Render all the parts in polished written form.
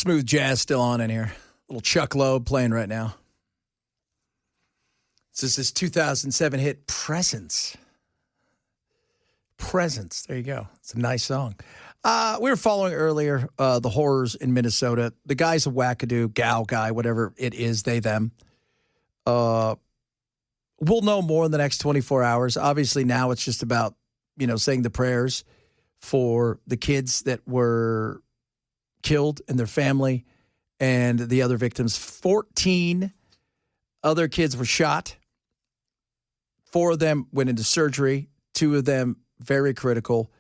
smooth jazz still on in here. Little Chuck Loeb playing right now. This is his 2007 hit, Presence. Presence. There you go. It's a nice song. We were following earlier the horrors in Minnesota. The guy's a wackadoo, gal guy, whatever it is, they, them. We'll know more in the next 24 hours. Obviously, now it's just about, saying the prayers for the kids that were killed and their family and the other victims. 14 other kids were shot. 4 of them went into surgery. 2 of them very critical.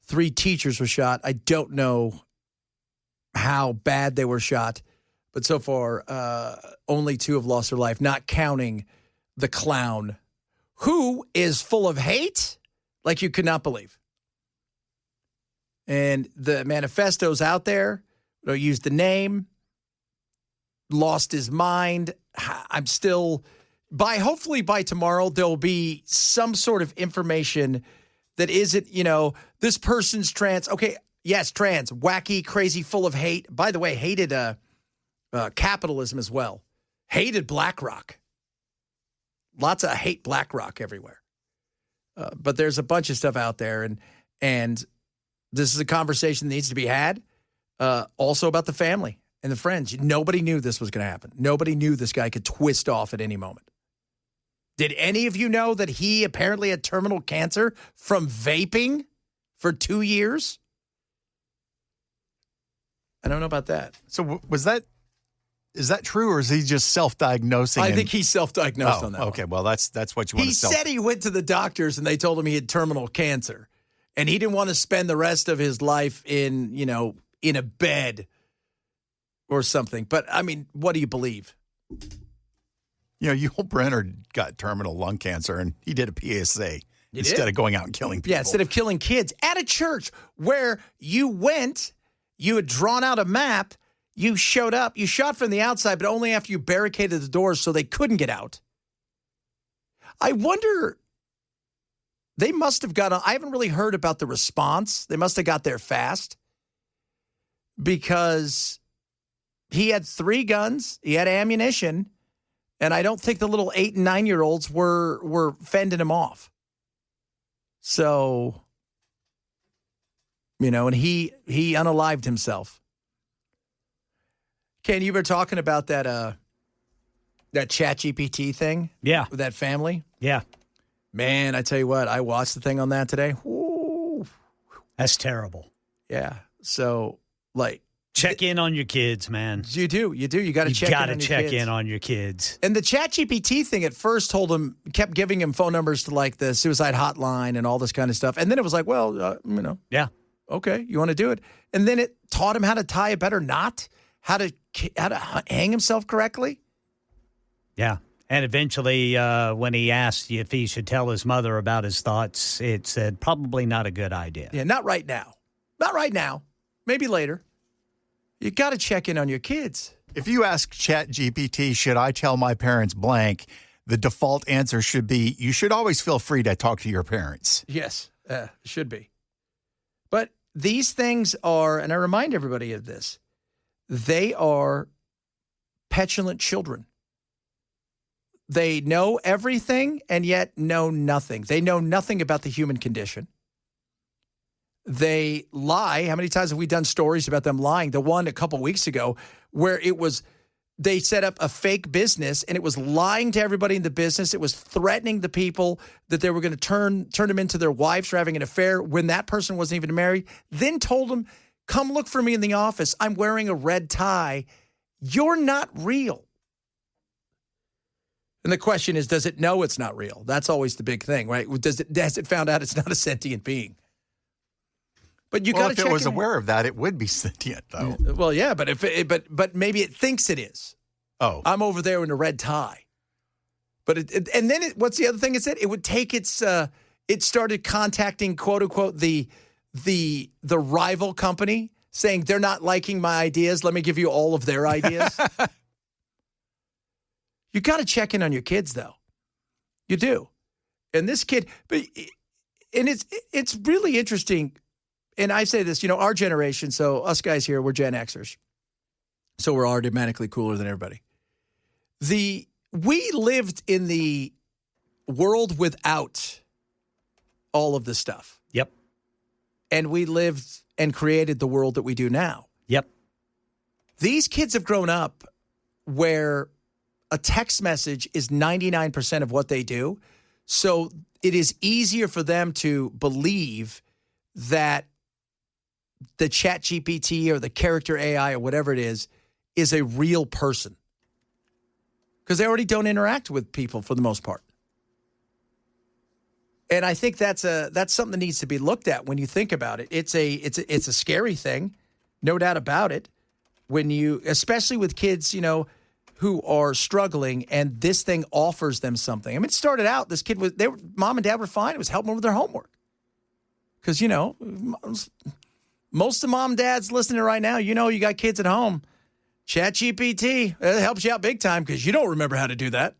3 teachers were shot. I don't know how bad they were shot, but so far, only 2 have lost their life, not counting the clown, who is full of hate like you could not believe. And the manifesto's out there. Don't use the name. Lost his mind. I'm still, hopefully by tomorrow, there'll be some sort of information that isn't, this person's trans. Okay, yes, trans, wacky, crazy, full of hate. By the way, hated capitalism as well. Hated BlackRock. Lots of hate BlackRock everywhere. But there's a bunch of stuff out there, and this is a conversation that needs to be had. Also about the family and the friends. Nobody knew this was going to happen. Nobody knew this guy could twist off at any moment. Did any of you know that he apparently had terminal cancer from vaping for 2 years? I don't know about that. So is that true, or is he just self-diagnosing? I think he's self-diagnosed on that. Okay, well, that's what you want to He said he went to the doctors and they told him he had terminal cancer. And he didn't want to spend the rest of his life in a bed or something. But, I mean, what do you believe? Yul Brynner got terminal lung cancer, and he did a PSA instead of going out and killing people. Yeah, instead of killing kids at a church where you went, you had drawn out a map, you showed up, you shot from the outside, but only after you barricaded the doors so they couldn't get out. I wonder, they must have I haven't really heard about the response. They must have got there fast because he had 3 guns, he had ammunition, and I don't think the little 8 and 9-year-olds were fending him off. So, and he unalived himself. Ken, you were talking about that ChatGPT thing? Yeah. With that family? Yeah. Man, I tell you what, I watched the thing on that today. Ooh. That's terrible. Yeah. So, check in on your kids, man. You do. You got to check in on your kids. You got to check in on your kids. And the ChatGPT thing at first kept giving him phone numbers to the suicide hotline and all this kind of stuff. And then it was like, well, Yeah. Okay, you want to do it. And then it taught him how to tie a better knot, how to hang himself correctly. Yeah. And eventually, when he asked if he should tell his mother about his thoughts, it said probably not a good idea. Yeah, not right now. Not right now. Maybe later. You got to check in on your kids. If you ask ChatGPT, should I tell my parents blank, the default answer should be, you should always feel free to talk to your parents. Yes, should be. But these things are, and I remind everybody of this, they are petulant children. They know everything and yet know nothing. They know nothing about the human condition. They lie. How many times have we done stories about them lying? The one a couple weeks ago where they set up a fake business and it was lying to everybody in the business. It was threatening the people that they were going to turn them into their wives for having an affair when that person wasn't even married. Then told them, come look for me in the office. I'm wearing a red tie. You're not real. And the question is, does it know it's not real? That's always the big thing, right? Has it found out it's not a sentient being? But you got to check. If it was aware of that, it would be sentient, though. Well, yeah, but maybe it thinks it is. Oh, I'm over there in a red tie. But what's the other thing it said? It would take its. It started contacting quote unquote the rival company, saying they're not liking my ideas. Let me give you all of their ideas. You got to check in on your kids, though. You do. And this kid, and it's really interesting. And I say this, our generation, so us guys here, we're Gen Xers. So we're automatically cooler than everybody. We lived in the world without all of this stuff. Yep. And we lived and created the world that we do now. Yep. These kids have grown up where a text message is 99% of what they do. So it is easier for them to believe that the chat GPT or the character AI or whatever it is a real person. Because they already don't interact with people for the most part. And I think that's something that needs to be looked at when you think about it. It's a scary thing, no doubt about it. When you, especially with kids, who are struggling, and this thing offers them something. I mean, it started out, this kid mom and dad were fine. It was helping them with their homework. Because, most of mom and dads listening right now, you got kids at home. ChatGPT, it helps you out big time because you don't remember how to do that.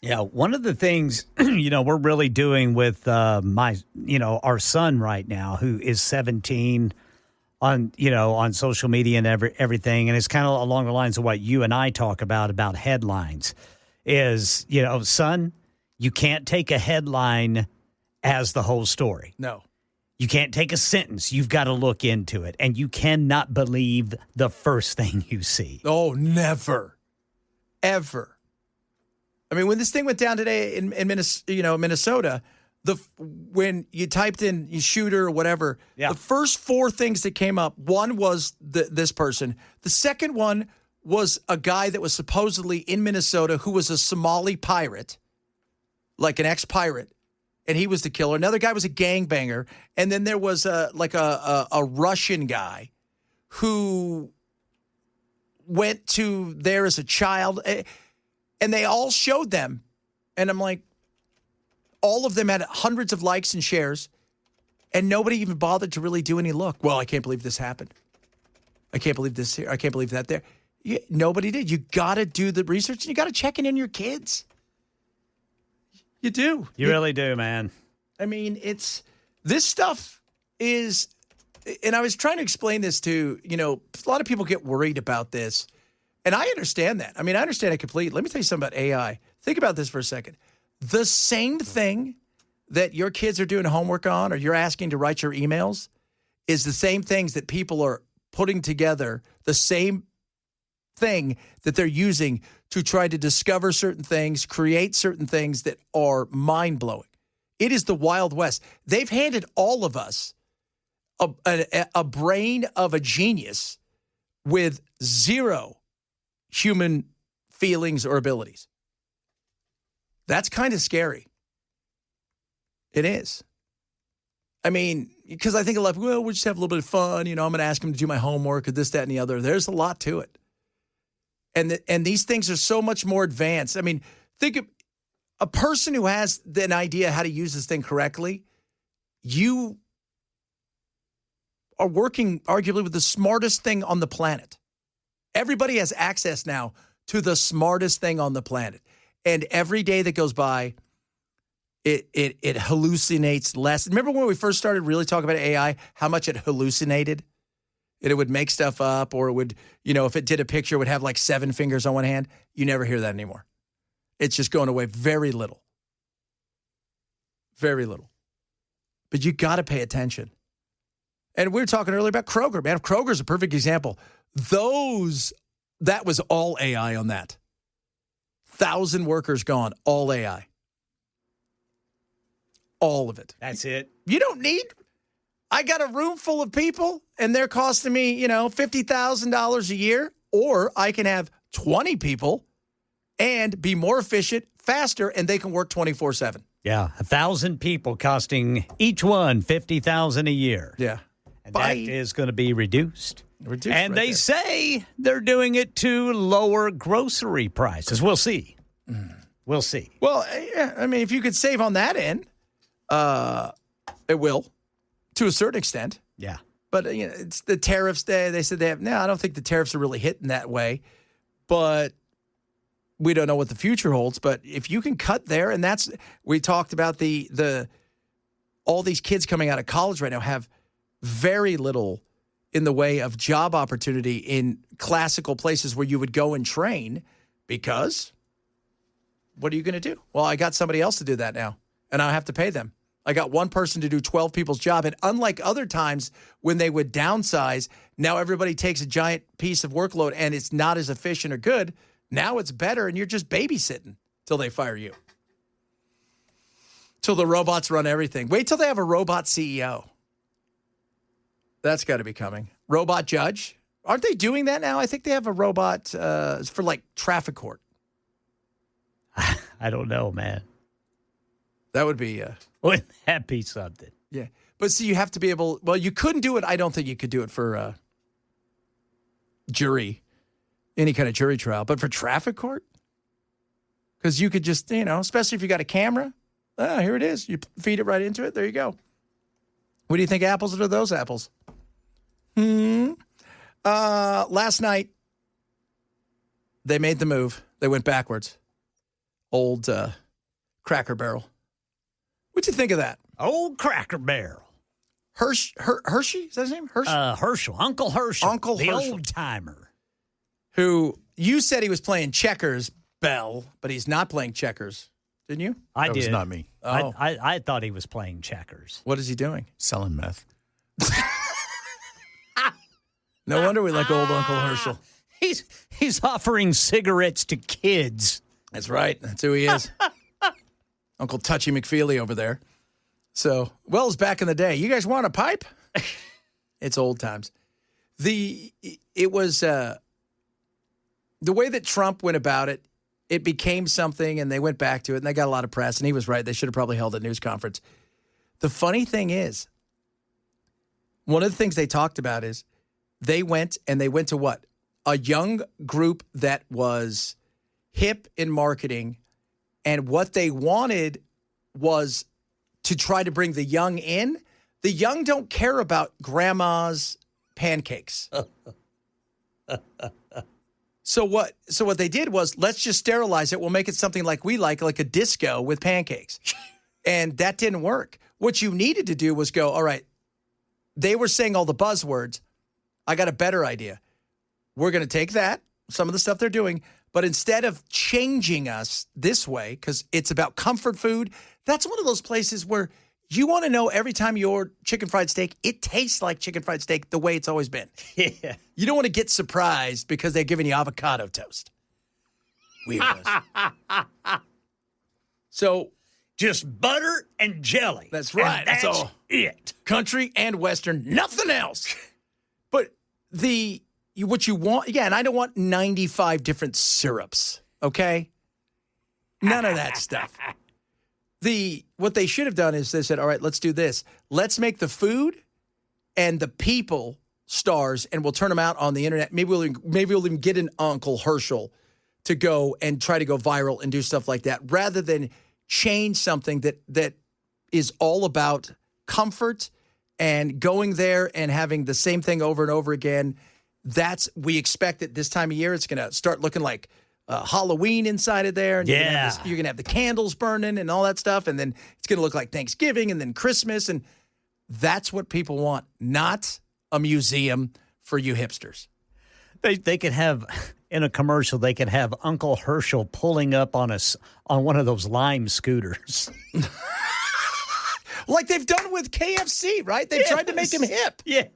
Yeah, one of the things, we're really doing with our son right now, who is 17, on social media and everything, and it's kind of along the lines of what you and I talk about headlines, is, son, you can't take a headline as the whole story. No. You can't take a sentence. You've got to look into it, and you cannot believe the first thing you see. Oh, never, ever. I mean, when this thing went down today in Minnesota, when you typed in shooter or whatever, the first 4 things that came up, one was this person. The second one was a guy that was supposedly in Minnesota who was a Somali pirate, like an ex-pirate, and he was the killer. Another guy was a gangbanger, and then there was a Russian guy who went to there as a child, and they all showed them, and I'm like, all of them had hundreds of likes and shares, and nobody even bothered to really do any look. Well, I can't believe this happened. I can't believe this here. I can't believe that there. Nobody did. You got to do the research, and you got to check in your kids. You do. You really do, man. I mean, this stuff is, and I was trying to explain this to, a lot of people get worried about this, and I understand that. I mean, I understand it completely. Let me tell you something about AI. Think about this for a second. The same thing that your kids are doing homework on or you're asking to write your emails is the same things that people are putting together, the same thing that they're using to try to discover certain things, create certain things that are mind-blowing. It is the Wild West. They've handed all of us a brain of a genius with zero human feelings or abilities. That's kind of scary. It is. I mean, because I think a lot of people, well, we'll just have a little bit of fun. I'm going to ask them to do my homework or this, that, and the other. There's a lot to it. And these things are so much more advanced. I mean, think of a person who has an idea how to use this thing correctly. You are working arguably with the smartest thing on the planet. Everybody has access now to the smartest thing on the planet. And every day that goes by, it hallucinates less. Remember when we first started really talking about AI, how much it hallucinated? It would make stuff up, or it would, if it did a picture, it would have like 7 fingers on one hand. You never hear that anymore. It's just going away very little. Very little. But you got to pay attention. And we were talking earlier about Kroger, man. Kroger's a perfect example. That was all AI on that. 1,000 workers gone, all AI. All of it. That's it. You don't need, I got a room full of people and they're costing me, $50,000 a year, or I can have 20 people and be more efficient, faster, and they can work 24/7. Yeah, 1,000 people costing each one $50,000 a year. Yeah. And that is going to be reduced. And they there. say they're doing it to lower grocery prices. We'll see. We'll see. Well, yeah, I mean, if you could save on that end, it will, to a certain extent. Yeah. But, it's the tariffs. They said I don't think the tariffs are really hitting that way. But we don't know what the future holds. But if you can cut there, and we talked about all these kids coming out of college right now have very little in the way of job opportunity in classical places where you would go and train because what are you going to do? Well, I got somebody else to do that now, and I have to pay them. I got one person to do 12 people's job. And unlike other times when they would downsize, now everybody takes a giant piece of workload and it's not as efficient or good. Now it's better and you're just babysitting till they fire you. Till the robots run everything. Wait till they have a robot CEO. That's got to be coming. Robot judge. Aren't they doing that now? I think they have a robot for like traffic court. I don't know, man. That would be... Wouldn't that be something? Yeah. But see, you have to be able... Well, you couldn't do it. I don't think you could do it for jury, any kind of jury trial. But for traffic court? Because you could just, especially if you got a camera. Oh, here it is. You feed it right into it. There you go. What do you think apples are to those apples? Last night, they made the move. They went backwards. Old Cracker Barrel. What'd you think of that? Old Cracker Barrel. Hershey? Is that his name? Herschel. Uncle Herschel. Uncle the Herschel. old timer. Who you said he was playing checkers, Bell, but he's not playing checkers. Didn't you? I That did. was not me. Oh. I thought he was playing checkers. What is he doing? Selling meth. No wonder we like old Uncle Herschel. He's offering cigarettes to kids. That's right. That's who he is. Uncle Touchy McFeely over there. So, it's back in the day. You guys want a pipe? It's old times. It was the way that Trump went about it, it became something and they went back to it and they got a lot of press and he was right. They should have probably held a news conference. The funny thing is, one of the things they talked about is they went to what? A young group that was hip in marketing, and what they wanted was to try to bring the young in. The young don't care about grandma's pancakes. So what they did was, let's just sterilize it. We'll make it something like we like a disco with pancakes. And that didn't work. What you needed to do was go, all right, they were saying all the buzzwords. I got a better idea. We're going to take that, some of the stuff they're doing, but instead of changing us this way, because it's about comfort food, that's one of those places where you want to know every time you order chicken fried steak, it tastes like chicken fried steak the way it's always been. Yeah. You don't want to get surprised because they're giving you avocado toast. Weirdos. So just butter and jelly. That's right. And that's all. It. Country and Western, nothing else. But what you want, and I don't want 95 different syrups, okay? None of that stuff. What they should have done is they said, all right, let's do this. Let's make the food and the people stars, and we'll turn them out on the internet. Maybe we'll even get an Uncle Herschel to go and try to go viral and do stuff like that, rather than change something that is all about comfort and going there and having the same thing over and over again. We expect that this time of year it's going to start looking like Halloween inside of there. And Yeah. you're going to have the candles burning and all that stuff. And then it's going to look like Thanksgiving and then Christmas. And that's what people want, not a museum for you hipsters. They could have, in a commercial, they could have Uncle Herschel pulling up on one of those Lime scooters. Like they've done with KFC, right? They've tried to make him hip. Yes.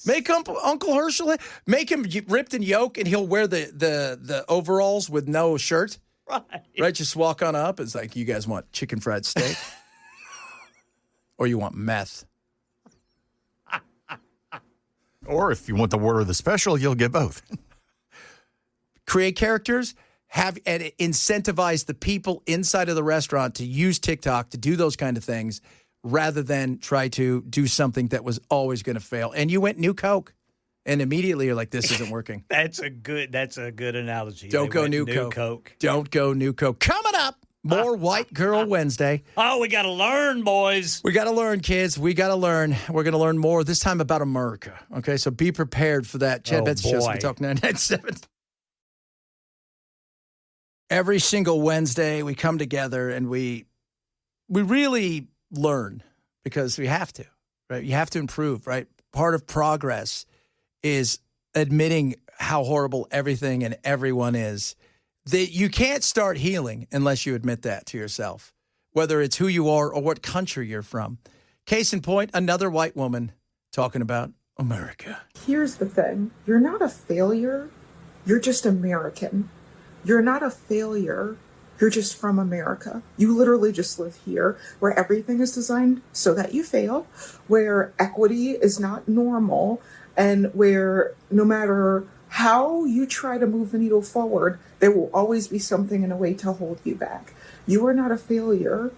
Make Uncle Herschel, make him ripped and yoke, and he'll wear the overalls with no shirt. Right? Just walk on up. It's like, you guys want chicken fried steak? Or you want meth? Or if you want the word of the special, you'll get both. Create characters, and incentivize the people inside of the restaurant to use TikTok to do those kind of things, rather than try to do something that was always going to fail. And you went New Coke, and immediately you're like, this isn't working. That's a good analogy. Don't go New Coke. Don't go New Coke. Coming up, more White Girl Wednesday. Oh, we got to learn, boys. We got to learn, kids. We got to learn. We're going to learn more, this time about America. Okay, so be prepared for that. Chad Benson Show, we talk 997. Every single Wednesday, we come together and we really learn, because we have to, right? You have to improve, right? Part of progress is admitting how horrible everything and everyone is. That you can't start healing unless you admit that to yourself, whether it's who you are or what country you're from. Case in point, another white woman talking about America. Here's the thing. You're not a failure. You're just American. You're not a failure. You're just from America. You literally just live here where everything is designed so that you fail, where equity is not normal, and where no matter how you try to move the needle forward, there will always be something in a way to hold you back. You are not a failure.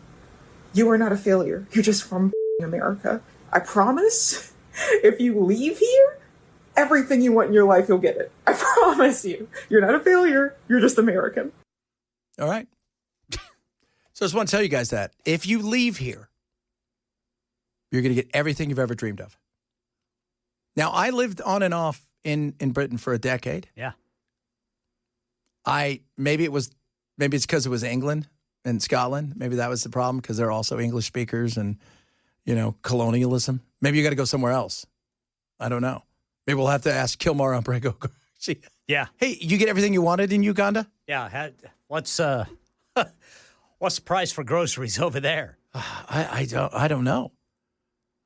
You are not a failure. You're just from America. I promise, if you leave here, everything you want in your life, you'll get it. I promise you. You're not a failure. You're just American. All right. So I just want to tell you guys that if you leave here, you're going to get everything you've ever dreamed of. Now, I lived on and off in Britain for a decade. Yeah. Maybe it's because it was England and Scotland. Maybe that was the problem because they're also English speakers and, colonialism. Maybe you got to go somewhere else. I don't know. Maybe we'll have to ask Kilmar Umbrego. Yeah. Hey, you get everything you wanted in Uganda? Yeah. What's the price for groceries over there? I don't know.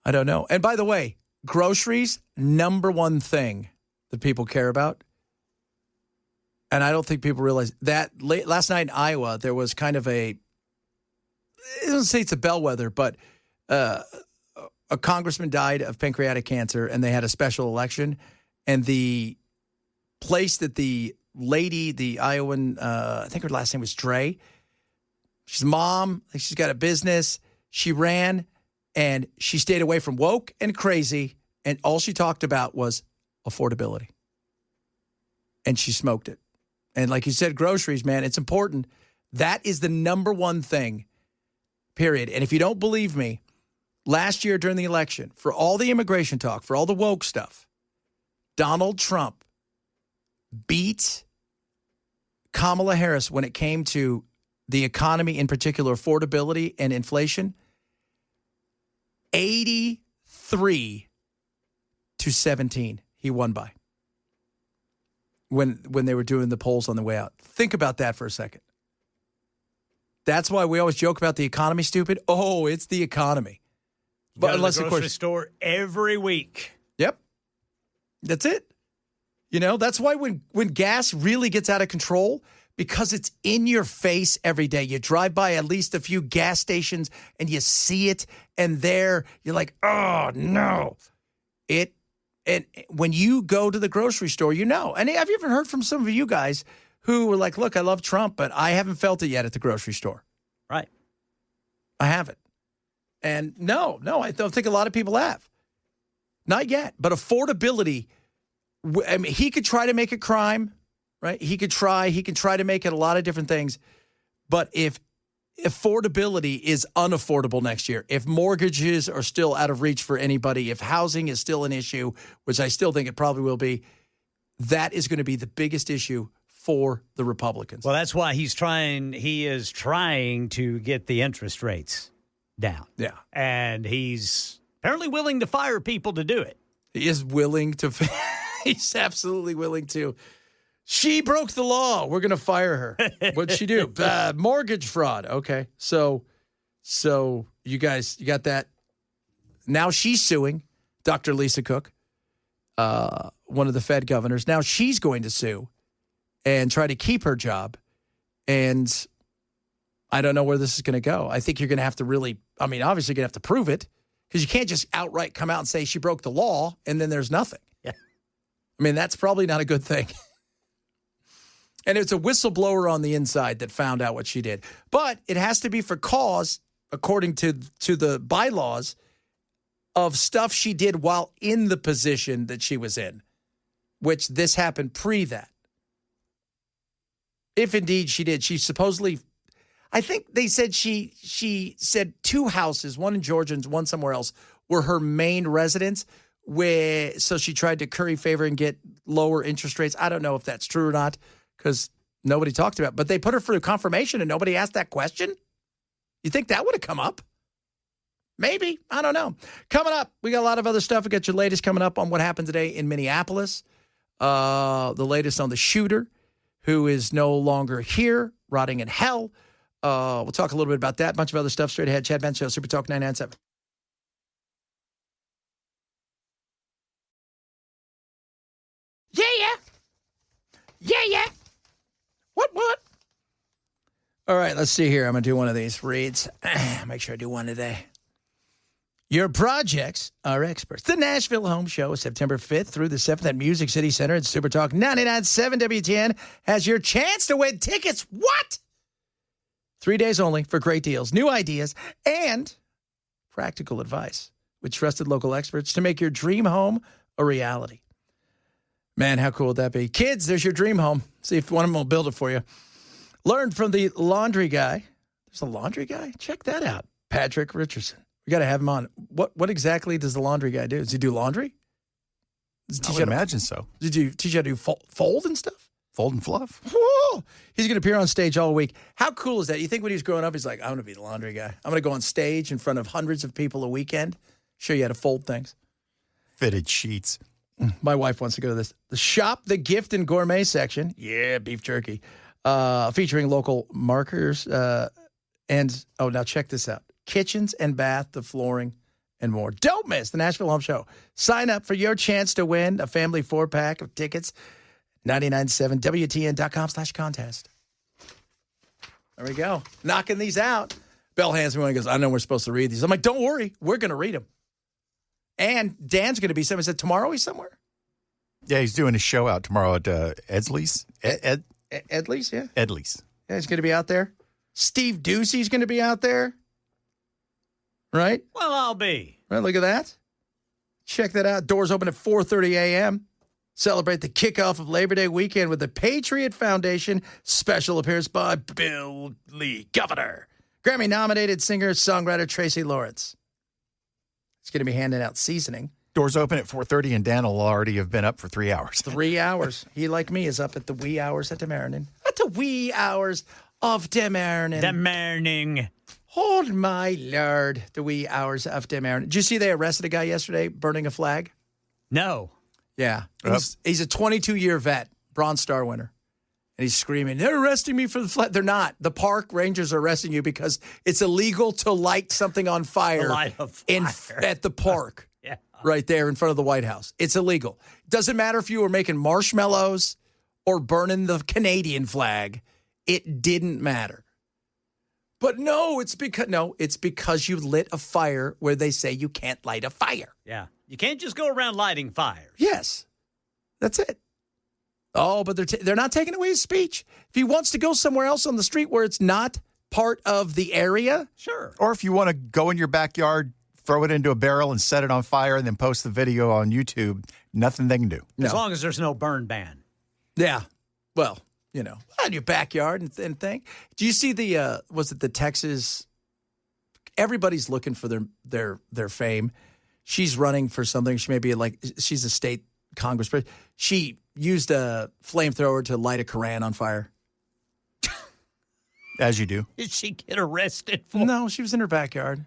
I don't know. And by the way, groceries, number one thing that people care about. And I don't think people realize that last night in Iowa, there was kind of I don't say it's a bellwether, but a congressman died of pancreatic cancer, and they had a special election. And the place that the lady, the Iowan, I think her last name was Dre, she's a mom, I think she's got a business. She ran, and she stayed away from woke and crazy, and all she talked about was affordability. And she smoked it. And like you said, groceries, man, it's important. That is the number one thing, period. And if you don't believe me, last year during the election, for all the immigration talk, for all the woke stuff, Donald Trump beat Kamala Harris when it came to the economy, in particular, affordability and inflation, 83-17 he won by when they were doing the polls on the way out. Think about that for a second. That's why we always joke about the economy, stupid. Oh, it's the economy. But unless, of course, store every week. Yep. That's it. That's why when gas really gets out of control, because it's in your face every day. You drive by at least a few gas stations and you see it, and there you're like, oh no. And when you go to the grocery store, And have you ever heard from some of you guys who were like, look, I love Trump, but I haven't felt it yet at the grocery store. Right. I haven't. And no, I don't think a lot of people have. Not yet. But affordability, I mean, he could try to make it crime, right? He can try to make it a lot of different things. But if affordability is unaffordable next year, if mortgages are still out of reach for anybody, if housing is still an issue, which I still think it probably will be, that is going to be the biggest issue for the Republicans. Well, that's why he is trying to get the interest rates down. Yeah. And he's apparently willing to fire people to do it. He is willing to. He's absolutely willing to. She broke the law. We're going to fire her. What'd she do? Mortgage fraud. Okay. So you guys, you got that. Now she's suing Dr. Lisa Cook, one of the Fed governors. Now she's going to sue and try to keep her job. And I don't know where this is going to go. I think you're going to have to obviously you're going to have to prove it, because you can't just outright come out and say she broke the law and then there's nothing. Yeah. That's probably not a good thing. And it's a whistleblower on the inside that found out what she did. But it has to be for cause, according to the bylaws, of stuff she did while in the position that she was in, which this happened pre that. If indeed she did, she supposedly, I think they said she said 2 houses, one in Georgia and one somewhere else, were her main residence, so she tried to curry favor and get lower interest rates. I don't know if that's true or not, because nobody talked about it. But they put her through confirmation and nobody asked that question? You think that would have come up? Maybe. I don't know. Coming up, we got a lot of other stuff. We got your latest coming up on what happened today in Minneapolis. The latest on the shooter who is no longer here, rotting in hell. We'll talk a little bit about that. A bunch of other stuff straight ahead. Chad Benson Show, Super Talk 997. Yeah. What? All right, let's see here. I'm going to do one of these reads. Make sure I do one today. Your projects are experts. The Nashville Home Show is September 5th through the 7th at Music City Center at Super Talk 99.7 WTN has your chance to win tickets. What? 3 days only for great deals, new ideas, and practical advice with trusted local experts to make your dream home a reality. Man, how cool would that be? Kids, there's your dream home. See if one of them will build it for you. Learn from the laundry guy. There's a laundry guy? Check that out. Patrick Richardson. We got to have him on. What exactly does the laundry guy do? Does he do laundry? I would imagine so. Did you teach you how to do fold and stuff? Fold and fluff. Whoa! He's going to appear on stage all week. How cool is that? You think when he was growing up, he's like, I'm going to be the laundry guy. I'm going to go on stage in front of hundreds of people a weekend, show you how to fold things. Fitted sheets. My wife wants to go to this. The Shop, the Gift, and Gourmet section. Yeah, beef jerky. Featuring local markers. Now check this out. Kitchens and bath, the flooring, and more. Don't miss the Nashville Home Show. Sign up for your chance to win a family 4-pack of tickets. 997WTN.com/contest. There we go. Knocking these out. Bell hands me one and goes, I know we're supposed to read these. I'm like, don't worry. We're going to read them. And Dan's going to be somewhere. He said tomorrow he's somewhere? Yeah, he's doing a show out tomorrow at Edley's. Edley's, yeah. Edley's. Yeah, he's going to be out there. Steve Ducey's going to be out there. Right? Well, I'll be. Right, look at that. Check that out. Doors open at 4:30 a.m. Celebrate the kickoff of Labor Day weekend with the Patriot Foundation. Special appearance by Bill Lee, Governor. Grammy-nominated singer-songwriter Tracy Lawrence. He's going to be handing out seasoning. Doors open at 4:30, and Dan will already have been up for 3 hours. 3 hours. He, like me, is up at the wee hours at the morning. At the wee hours of the morning. The morning. Oh, my Lord. The wee hours of the morning. Did you see they arrested a guy yesterday burning a flag? No. Yeah. He's a 22-year vet, Bronze Star winner. And he's screaming, they're arresting me for the flag. They're not. The park rangers are arresting you because it's illegal to light something on fire, at the park. Yeah. Right there in front of the White House. It's illegal. Doesn't matter if you were making marshmallows or burning the Canadian flag. It didn't matter. But it's because you lit a fire where they say you can't light a fire. Yeah. You can't just go around lighting fires. Yes. That's it. Oh, but they're not taking away his speech. If he wants to go somewhere else on the street where it's not part of the area. Sure. Or if you want to go in your backyard, throw it into a barrel and set it on fire and then post the video on YouTube, nothing they can do. As long as there's no burn ban. Yeah. Well, in your backyard and thing. Do you see the Texas? Everybody's looking for their fame. She's running for something. She may be she's a state congressperson. She used a flamethrower to light a Koran on fire. As you do. Did she get arrested for? No, she was in her backyard.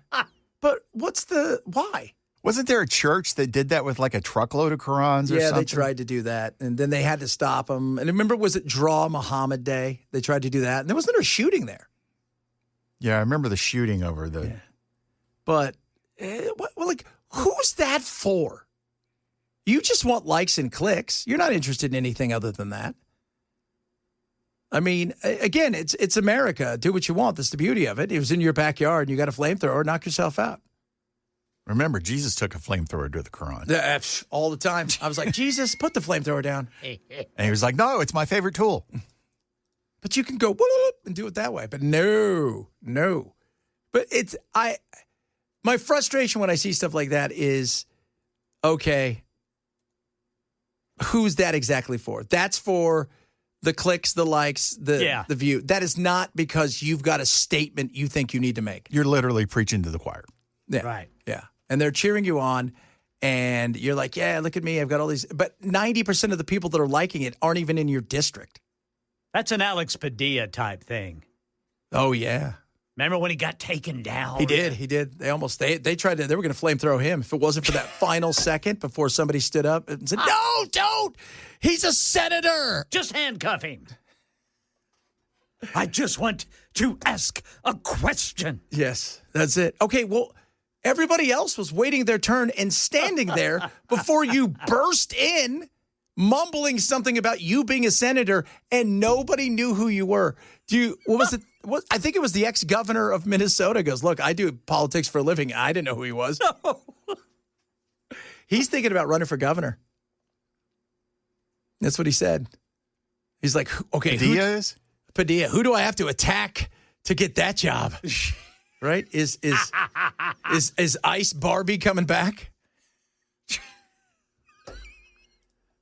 But why? Wasn't there a church that did that with like a truckload of Qurans or something? Yeah, they tried to do that. And then they had to stop them. And remember, was it Draw Muhammad Day? They tried to do that. And there wasn't a shooting there. Yeah, I remember the shooting over the... Yeah. But, who's that for? You just want likes and clicks. You're not interested in anything other than that. I mean, again, it's America. Do what you want. That's the beauty of it. It was in your backyard and you got a flamethrower. Knock yourself out. Remember, Jesus took a flamethrower to the Quran. All the time. I was like, Jesus, put the flamethrower down. And he was like, no, it's my favorite tool. But you can go whoop and do it that way. But no. But my frustration when I see stuff like that is, okay, who's that exactly for? That's for the clicks, the likes, the view. That is not because you've got a statement you think you need to make. You're literally preaching to the choir. Yeah. Right. Yeah. And they're cheering you on, and you're like, yeah, look at me. I've got all these. But 90% of the people that are liking it aren't even in your district. That's an Alex Padilla type thing. Oh, yeah. Remember when he got taken down? He did. They tried to, they were going to flamethrow him if it wasn't for that final second before somebody stood up and said, no, don't. He's a senator. Just handcuff him. I just want to ask a question. Yes, that's it. Okay, well, everybody else was waiting their turn and standing there before you burst in, mumbling something about you being a senator, and nobody knew who you were. What was it? I think it was the ex-governor of Minnesota goes, look, I do politics for a living. I didn't know who he was. No. He's thinking about running for governor. That's what he said. He's like, okay, Padilla, who do I have to attack to get that job? Right? Is Ice Barbie coming back?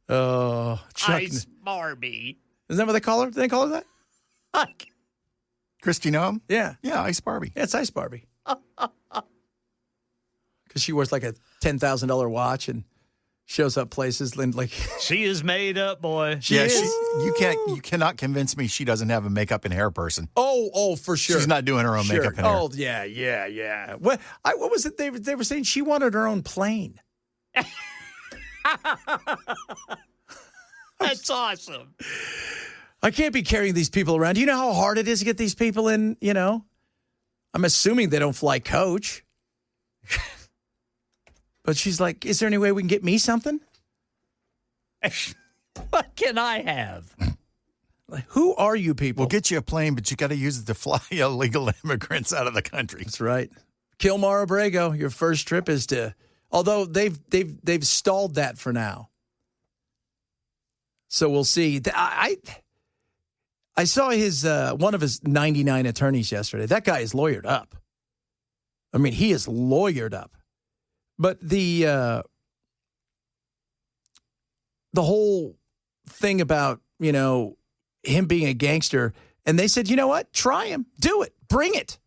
Oh, Ice Barbie. Is that what they call her? Do they call her that? Christy Noam? Yeah. Yeah, Ice Barbie. Yeah, it's Ice Barbie. Because she wears like a $10,000 watch and shows up places like she is made up, boy. She is. You cannot convince me she doesn't have a makeup and hair person. Oh, for sure. She's not doing her own makeup and hair. Oh, yeah. What was it? They were saying she wanted her own plane. That's awesome. I can't be carrying these people around. Do you know how hard it is to get these people in, I'm assuming they don't fly coach. But she's like, is there any way we can get me something? What can I have? Like, who are you people? We'll get you a plane, but you got to use it to fly illegal immigrants out of the country. That's right. Kilmar Abrego, your first trip is to, although they've stalled that for now. So we'll see. I saw his one of his 99 attorneys yesterday. That guy is lawyered up. I mean, he is lawyered up. But the whole thing about, him being a gangster, and they said, you know what? Try him. Do it. Bring it.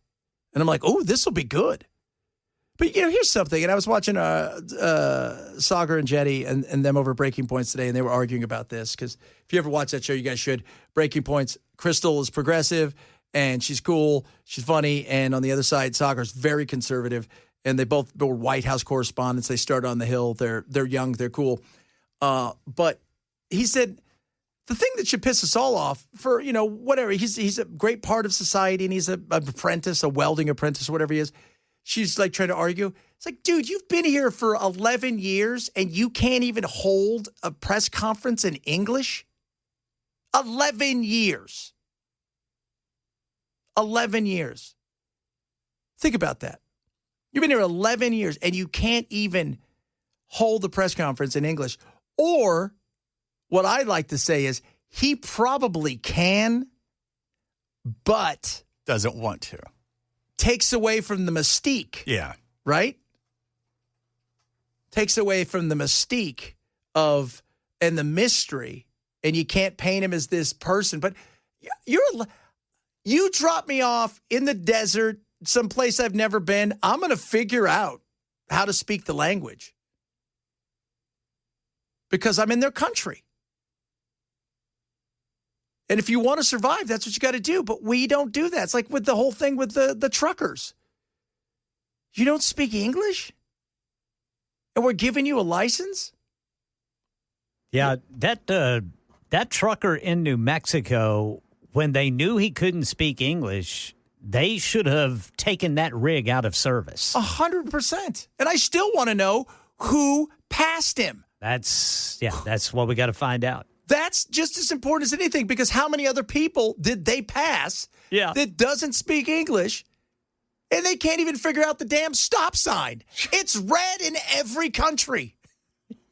And I'm like, oh, this will be good. But, here's something. And I was watching Sagar and Jetty and them over Breaking Points today, and they were arguing about this. Because if you ever watch that show, you guys should. Breaking Points, Crystal is progressive, and she's cool. She's funny. And on the other side, Sagar's very conservative. And they both were White House correspondents. They started on the Hill. They're young. They're cool. But he said the thing that should piss us all off for, whatever. He's a great part of society, and he's an apprentice, a welding apprentice, or whatever he is. She's like trying to argue. It's like, dude, you've been here for 11 years and you can't even hold a press conference in English? 11 years. 11 years. Think about that. You've been here 11 years and you can't even hold the press conference in English. Or what I like to say is he probably can, but doesn't want to. Takes away from the mystique. Yeah. Right? Takes away from the mystique of and the mystery, and you can't paint him as this person. But you drop me off in the desert, someplace I've never been. I'm going to figure out how to speak the language because I'm in their country. And if you want to survive, that's what you got to do. But we don't do that. It's like with the whole thing with the truckers. You don't speak English? And we're giving you a license? Yeah, that trucker in New Mexico, when they knew he couldn't speak English, they should have taken that rig out of service. 100%. And I still want to know who passed him. That's what we got to find out. That's just as important as anything because how many other people did they pass that doesn't speak English and they can't even figure out the damn stop sign? It's red in every country.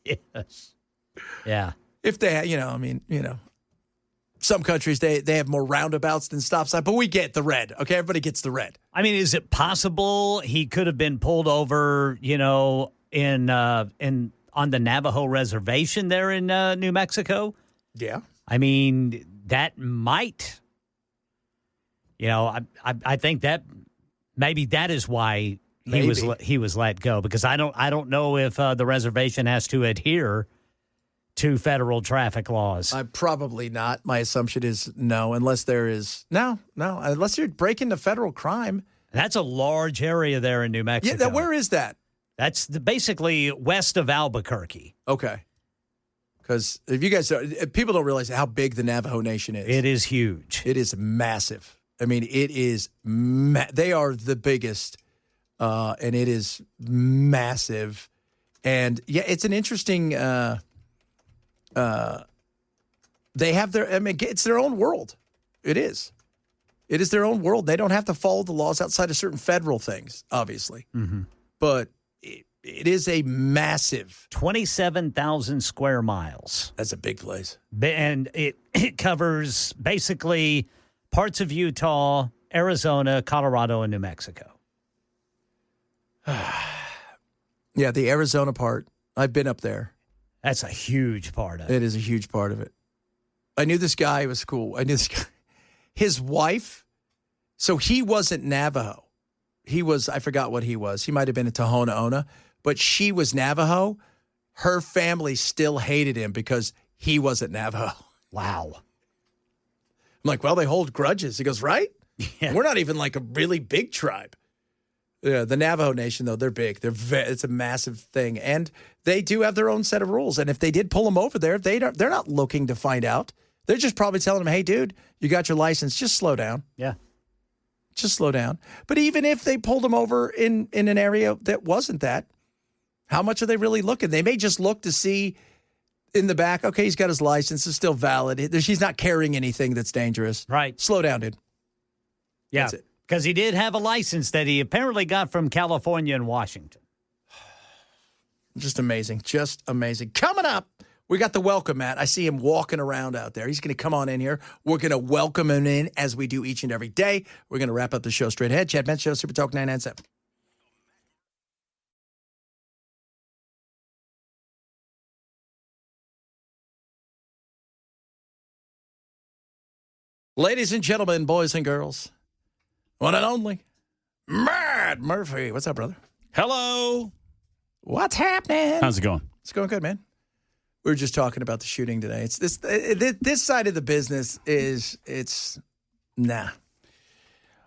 Yes. Yeah. If they, some countries, they have more roundabouts than stop sign, but we get the red. Okay, everybody gets the red. I mean, is it possible he could have been pulled over, in on the Navajo reservation there in New Mexico? Yeah. I mean, that might, I think that maybe that is why he was let go because I don't know if the reservation has to adhere to federal traffic laws. Probably not. My assumption is no, unless there is unless you're breaking the federal crime. That's a large area there in New Mexico. Yeah, where is that? That's basically west of Albuquerque. Okay. Because if you guys people don't realize how big the Navajo Nation is. It is huge. It is massive. I mean, it is. They are the biggest, and it is massive. And yeah, it's an interesting. They have their. I mean, it's their own world. It is. It is their own world. They don't have to follow the laws outside of certain federal things, obviously. Mm-hmm. But it is a massive 27,000 square miles. That's a big place. And it covers basically parts of Utah, Arizona, Colorado, and New Mexico. Yeah, the Arizona part. I've been up there. That's a huge part of it. It is a huge part of it. I knew this guy was cool. I knew this guy. His wife, so he wasn't Navajo. He was, I forgot what he was. He might have been a Tohono Ona, but she was Navajo. Her family still hated him because he wasn't Navajo. Wow. I'm like, well, they hold grudges. He goes, right? Yeah. We're not even like a really big tribe. Yeah, the Navajo Nation, though, they're big. It's a massive thing. And they do have their own set of rules. And if they did pull him over there, they're not looking to find out. They're just probably telling him, hey, dude, you got your license. Just slow down. Yeah. Just slow down. But even if they pulled him over in an area that wasn't that, how much are they really looking? They may just look to see in the back, okay, he's got his license. It's still valid. He's not carrying anything that's dangerous. Right. Slow down, dude. Yeah. That's it. Because he did have a license that he apparently got from California and Washington. Just amazing. Just amazing. Coming up, we got the welcome mat. I see him walking around out there. He's going to come on in here. We're going to welcome him in as we do each and every day. We're going to wrap up the show straight ahead. Chad Benson Show, Super Talk 997. Ladies and gentlemen, boys and girls, one and only, Mad Murphy. What's up, brother? Hello. What's happening? How's it going? It's going good, man. We were just talking about the shooting today. It's this side of the business it's nah.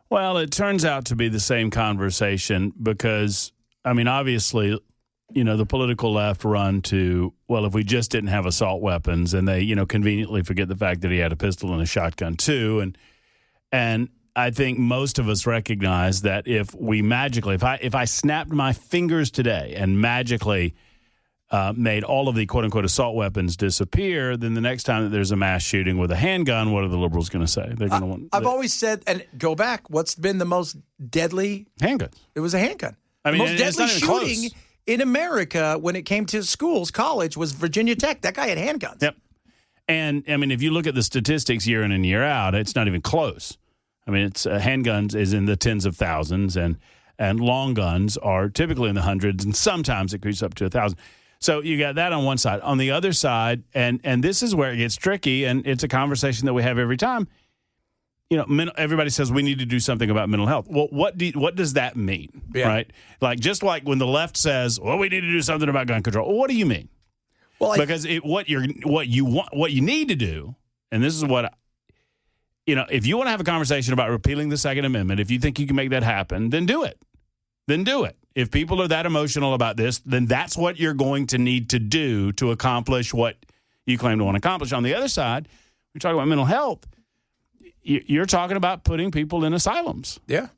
Well, it turns out to be the same conversation because, I mean, obviously, you know, the political left run to, well, if we just didn't have assault weapons, and they, you know, conveniently forget the fact that he had a pistol and a shotgun too. And I think most of us recognize that if we magically, if I snapped my fingers today and magically made all of the quote-unquote assault weapons disappear, then the next time that there's a mass shooting with a handgun, what are the liberals going to say? They're going to want. I've always said, and go back, what's been the most deadly? Handguns. It was a handgun. I mean, the most it's deadly not even shooting close. in America when it came to schools, college, was Virginia Tech. That guy had handguns. Yep. And, I mean, if you look at the statistics year in and year out, it's not even close. I mean, it's handguns is in the tens of thousands, and long guns are typically in the hundreds, and sometimes it creeps up to 1,000. So you got that on one side. On the other side, and this is where it gets tricky, and it's a conversation that we have every time. You know, everybody says we need to do something about mental health. Well, what does that mean, right? Like, just like when the left says, well, we need to do something about gun control. Well, what do you mean? Well, because what you need to do, and this is what, you know, if you want to have a conversation about repealing the Second Amendment, if you think you can make that happen, then do it. Then do it. If people are that emotional about this, then that's what you're going to need to do to accomplish what you claim to want to accomplish. On the other side, we're talking about mental health. You're talking about putting people in asylums. Yeah.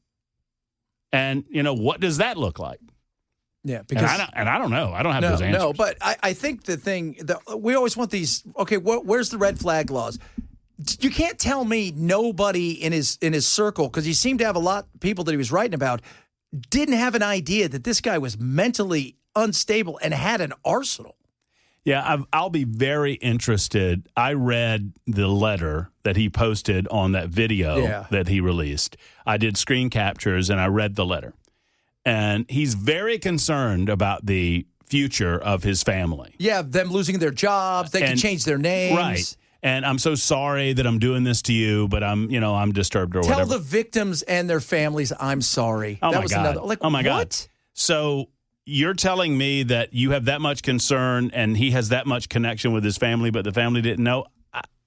And, you know, what does that look like? Yeah. Because I don't know. I don't have those answers. No, but I think the thing that we always want these, okay, where's the red flag laws? You can't tell me nobody in his circle, because he seemed to have a lot of people that he was writing about, didn't have an idea that this guy was mentally unstable and had an arsenal. Yeah, I'll be very interested. I read the letter that he posted on that video that he released. I did screen captures, and I read the letter. And he's very concerned about the future of his family. Yeah, them losing their jobs. They can change their names. Right. And I'm so sorry that I'm doing this to you, but I'm disturbed or whatever. Tell the victims and their families I'm sorry. Oh, that my was God. another. Like, oh, my God. What? So you're telling me that you have that much concern and he has that much connection with his family, but the family didn't know?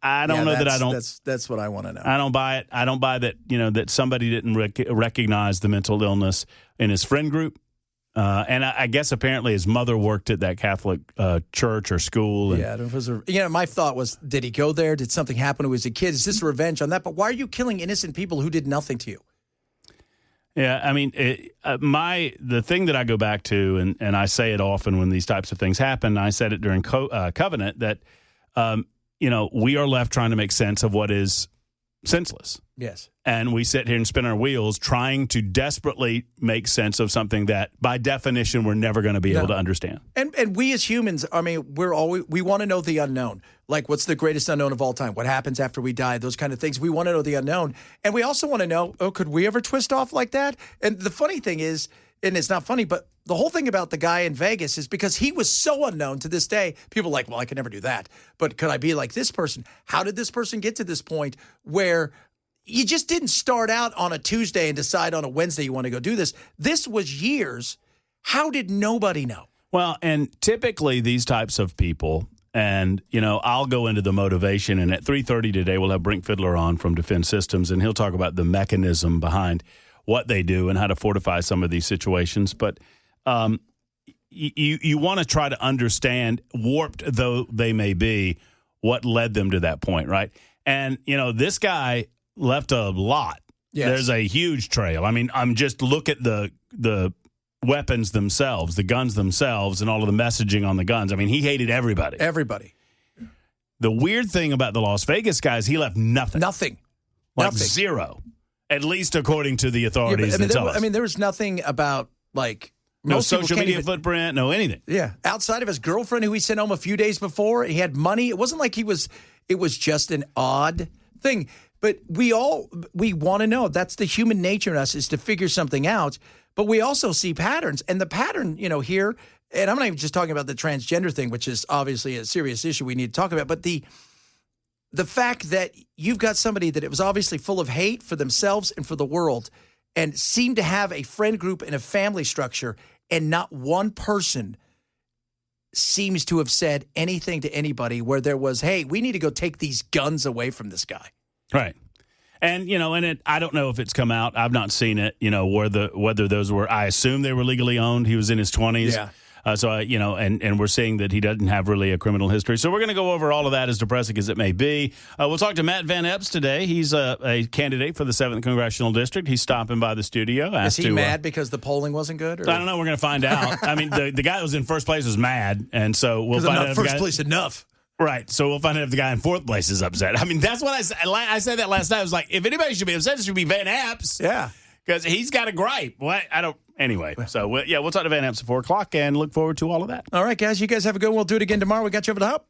I don't know that I don't. That's what I want to know. I don't buy it. I don't buy that, that somebody didn't recognize the mental illness in his friend group. And I guess apparently his mother worked at that Catholic church or school. Yeah, it was my thought was, did he go there? Did something happen to his kid? Is this revenge on that? But why are you killing innocent people who did nothing to you? Yeah, I mean, the thing that I go back to, and I say it often when these types of things happen, I said it during Covenant, that, we are left trying to make sense of what is senseless. Yes. And we sit here and spin our wheels trying to desperately make sense of something that, by definition, we're never going to be able to understand. And we as humans, I mean, we want to know the unknown. Like, what's the greatest unknown of all time? What happens after we die? Those kind of things. We want to know the unknown. And we also want to know, could we ever twist off like that? And the funny thing is, and it's not funny, but the whole thing about the guy in Vegas is because he was so unknown to this day, people are like, well, I could never do that. But could I be like this person? How did this person get to this point where you just didn't start out on a Tuesday and decide on a Wednesday you want to go do this? This was years. How did nobody know? Well, and typically these types of people, and, I'll go into the motivation, and at 3:30 today we'll have Brink Fiddler on from Defense Systems, and he'll talk about the mechanism behind what they do and how to fortify some of these situations. But you want to try to understand, warped though they may be, what led them to that point, right? And, this guy left a lot. Yes. There's a huge trail. I mean, just look at the weapons themselves, the guns themselves, and all of the messaging on the guns. I mean, he hated everybody. Everybody. The weird thing about the Las Vegas guys, he left nothing. Nothing. Zero. At least according to the authorities. There was nothing about, no social media footprint, no anything. Yeah. Outside of his girlfriend who he sent home a few days before, he had money. It wasn't like it was just an odd thing. But we want to know. That's the human nature in us, is to figure something out. But we also see patterns. And the pattern, here, and I'm not even just talking about the transgender thing, which is obviously a serious issue we need to talk about, but the fact that you've got somebody that it was obviously full of hate for themselves and for the world, and seemed to have a friend group and a family structure, and not one person seems to have said anything to anybody where there was, hey, we need to go take these guns away from this guy. Right. And, I don't know if it's come out. I've not seen it, whether those were, I assume they were legally owned. He was in his 20s. Yeah. And we're seeing that he doesn't have really a criminal history. So we're going to go over all of that, as depressing as it may be. We'll talk to Matt Van Epps today. He's a candidate for the 7th Congressional District. He's stopping by the studio. Is he mad because the polling wasn't good? Or? I don't know. We're going to find out. I mean, the guy that was in first place was mad, and so we'll find out. Not first place enough. Right. So we'll find out if the guy in fourth place is upset. I mean, that's what I said. I said that last night. I was like, if anybody should be upset, it should be Van Epps. Yeah. Because he's got a gripe. What? I don't. Anyway, so we'll talk to Van Epps at 4 o'clock and look forward to all of that. All right, guys. You guys have a good one. We'll do it again tomorrow. We got you over the hub.